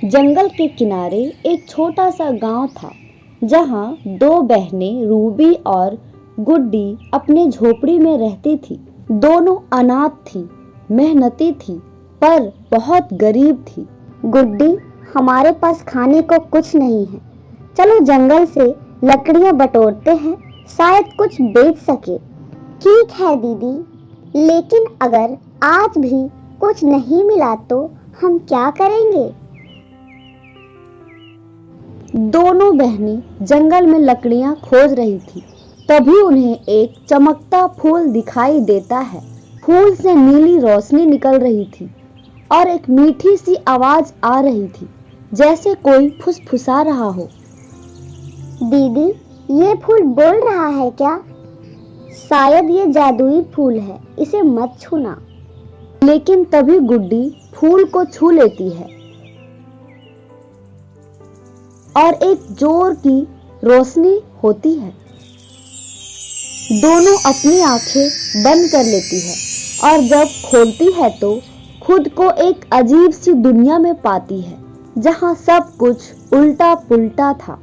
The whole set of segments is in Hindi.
जंगल के किनारे एक छोटा सा गांव था जहां दो बहनें रूबी और गुड्डी अपने झोपड़ी में रहती थी। दोनों अनाथ थी, मेहनती थी पर बहुत गरीब थी। गुड्डी, हमारे पास खाने को कुछ नहीं है, चलो जंगल से लकड़ियां बटोरते हैं, शायद कुछ बेच सके। ठीक है दीदी, लेकिन अगर आज भी कुछ नहीं मिला तो हम क्या करेंगे? दोनों बहनें जंगल में लकड़ियां खोज रही थी। तभी उन्हें एक चमकता फूल दिखाई देता है। फूल से नीली रोशनी निकल रही थी और एक मीठी सी आवाज आ रही थी, जैसे कोई फुसफुसा रहा हो। दीदी, ये फूल बोल रहा है क्या? शायद ये जादुई फूल है, इसे मत छूना। लेकिन तभी गुड्डी फूल को छू लेती है और एक जोर की रोशनी होती है। दोनों अपनी आंखें बंद कर लेती है और जब खोलती है तो खुद को एक अजीब सी दुनिया में पाती है जहां सब कुछ उल्टा पुल्टा था।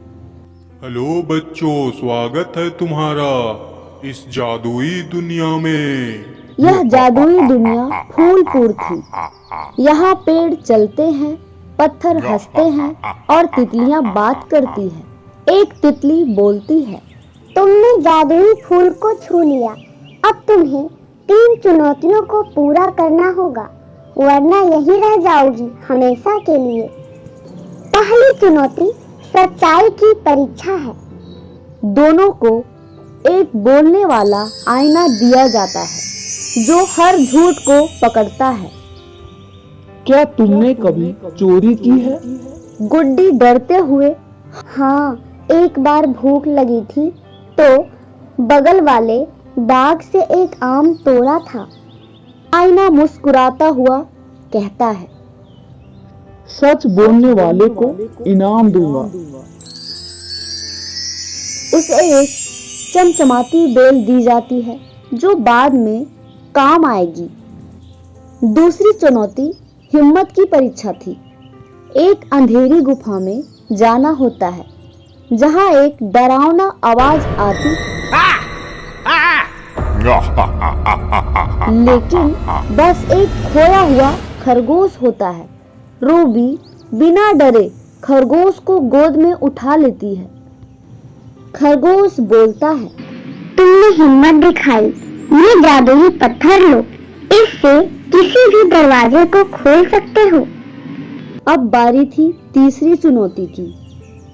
हेलो बच्चों, स्वागत है तुम्हारा इस जादुई दुनिया में। यह जादुई दुनिया फूलपुर थी। यहाँ पेड़ चलते हैं, पत्थर हंसते हैं और तितलियां बात करती हैं। एक तितली बोलती है, तुमने जादुई फूल को छू लिया, अब तुम्हें 3 चुनौतियों को पूरा करना होगा, वरना यहीं रह जाओगी हमेशा के लिए। पहली चुनौती सच्चाई की परीक्षा है। दोनों को एक बोलने वाला आईना दिया जाता है जो हर झूठ को पकड़ता है। क्या तुमने कभी चोरी की है? गुड्डी डरते हुए, हाँ, एक बार भूख लगी थी तो बगल वाले बाग से एक आम तोड़ा था। आईना मुस्कुराता हुआ कहता है, सच बोलने वाले को इनाम दूंगा। उसे एक चमचमाती बेल दी जाती है जो बाद में काम आएगी। दूसरी चुनौती हिम्मत की परीक्षा थी। एक अंधेरी गुफा में जाना होता है जहां एक डरावना आवाज आती लेकिन बस एक खोया हुआ खरगोश होता है। रूबी बिना डरे खरगोश को गोद में उठा लेती है। खरगोश बोलता है, तुमने हिम्मत दिखाई, ये जादुई पत्थर लो, इससे किसी भी दरवाजे को खोल सकते हो। अब बारी थी तीसरी चुनौती की,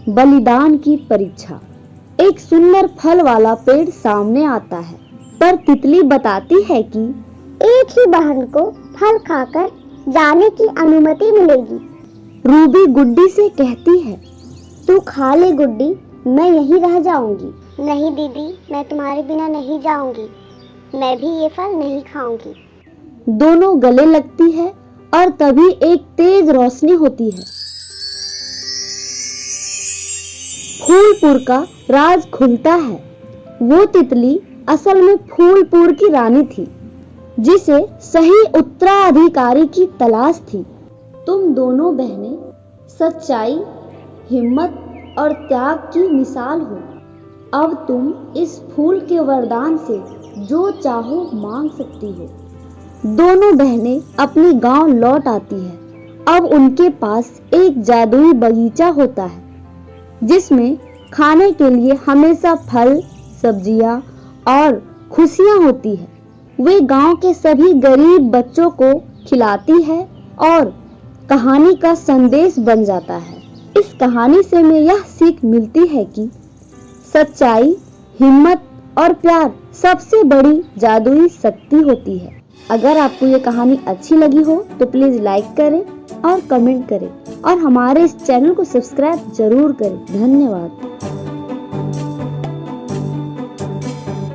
बलिदान की परीक्षा। एक सुंदर फल वाला पेड़ सामने आता है, पर तितली बताती है कि एक ही बहन को फल खाकर जाने की अनुमति मिलेगी। रूबी गुड्डी से कहती है, तू खा ले गुड्डी, मैं यहीं रह जाऊंगी। नहीं दीदी, मैं तुम्हारे बिना नहीं जाऊंगी, मैं भी ये फल नहीं खाऊंगी। दोनों गले लगती है और तभी एक तेज रोशनी होती है। फूलपुर का राज खुलता है। वो तितली असल में फूलपुर की रानी थी जिसे सही उत्तराधिकारी की तलाश थी। तुम दोनों बहनें सच्चाई, हिम्मत और त्याग की मिसाल हो। अब तुम इस फूल के वरदान से जो चाहो मांग सकती हो। दोनों बहनें अपने गांव लौट आती हैं। अब उनके पास एक जादुई बगीचा होता है जिसमें खाने के लिए हमेशा फल, सब्जियां और खुशियां होती है। वे गांव के सभी गरीब बच्चों को खिलाती है और कहानी का संदेश बन जाता है। इस कहानी से हमें यह सीख मिलती है कि सच्चाई, हिम्मत और प्यार सबसे बड़ी जादुई शक्ति होती है। अगर आपको ये कहानी अच्छी लगी हो तो प्लीज लाइक करें और कमेंट करें और हमारे इस चैनल को सब्सक्राइब जरूर करें। धन्यवाद।